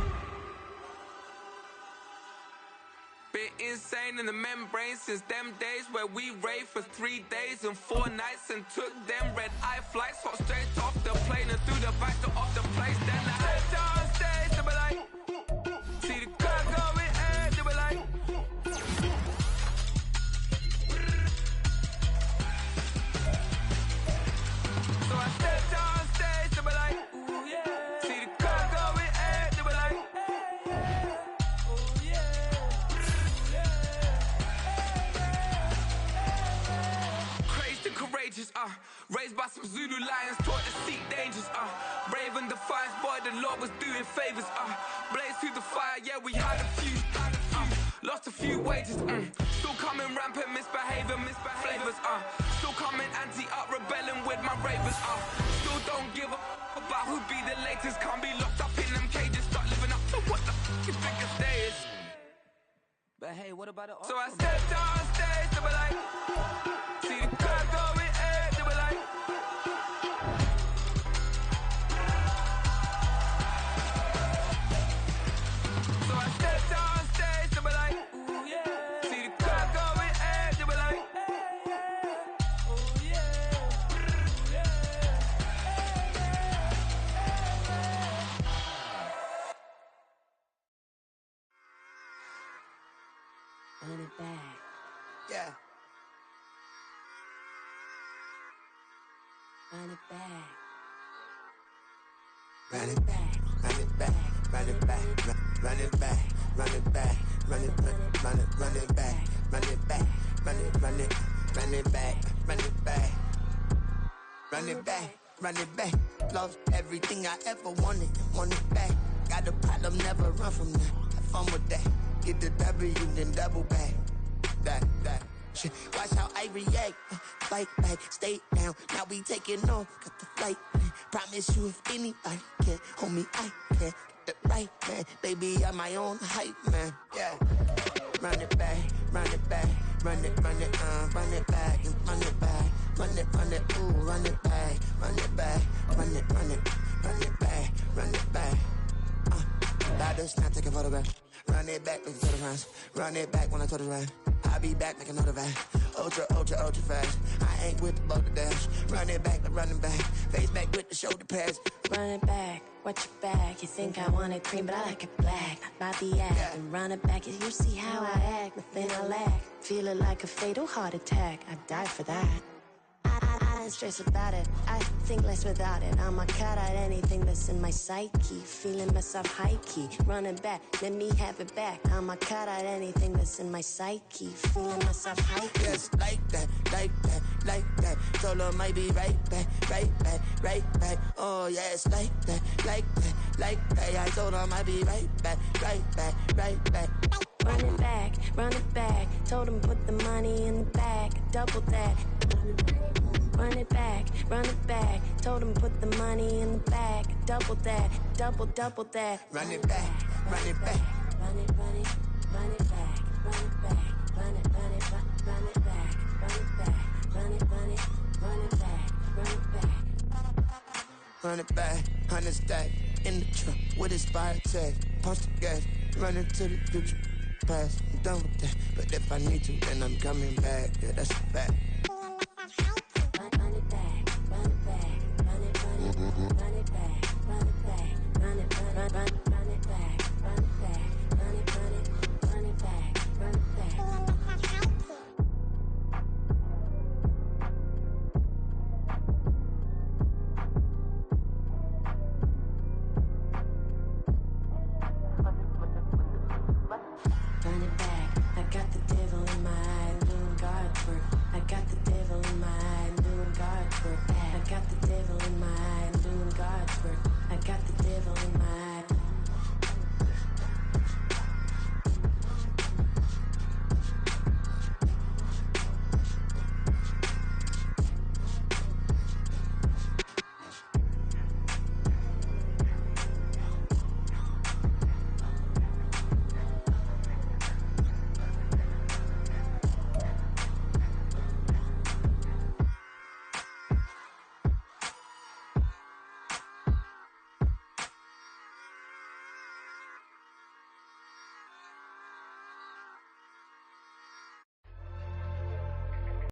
S7: Been insane in the membrane since them days where we raved for 3 days and 4 nights and took them red-eye flights, hot straight off the plane and through the back door of the place. Then I head downstairs to be like, see the car going ahead to be like. So I step downstairs to be like, ooh yeah. See the car going ahead to be like, ooh yeah. Courageous, raised by some Zulu lions, taught to seek dangers, brave and defiant, boy, the Lord was doing favors, blaze through the fire, yeah, we had a few, lost a few wages, still coming rampant, misbehavior, flavors, still coming anti-up, rebelling with my ravers, still don't give up about who be the latest, can't be locked up in them cages, start living up to what the f*** you think your day is. But hey, what about it? So I step downstairs to be like, see the car going ahead to be like. So I step downstairs to be like, ooh yeah. See the car going ahead to be like, ooh yeah.
S8: Run it back.
S7: Yeah.
S8: Run it back.
S7: Run it back, run it back, run it back, run it back, run it back, run it back, run it back, run it back, run it back, run it back, run it back, run it back. Lost everything I ever wanted it back. Got a problem, never run from that. Have fun with that. Get the W, then double back. That. Shit. Watch how I react. Fight back, stay down. Now we taking off. Got the flight. Promise you if anybody can hold me, I can. Get the right man. Baby, I'm my own hype man. Yeah. Run it back, run it back, run it back, and run it back, ooh, run it back, run it back, run it back, run it back. Baddest, not taking photograph. Run it back, make it to the runs. Run it back when I told it right. I'll be back, make another van. Ultra fast. I ain't with the boulder dash. Run it back, running back. Face back with the shoulder pads.
S8: Run it back, watch your back. You think I want it cream, but I like it black. Not the act,
S7: Yeah.
S8: and run it back. You see how I act, nothing I lack. Feel it like a fatal heart attack. I'd die for that. I don't stress about it. I think less without it. I'ma cut out anything that's in my psyche. Feeling myself high key. Running back, let me have it back. I'ma cut out anything that's in my psyche. Feeling myself high key.
S7: Yes, like that. Solo might be right back. Oh, yes, like that. I told him I'd be right back.
S8: Run it back. Told him put the money in the bag. Double that. Run it back. Told him put the money in the bag. Double that. Double that.
S7: Run it back.
S8: Run it back. Run it back. Run it back. Run it back. Run it back. Run it back. Run
S7: Run it back. 100 stack in the trunk with his fire tag. Punch the gas. Running to the future. Past. I'm done with that. But if I need to, then I'm coming back. Yeah, that's a fact.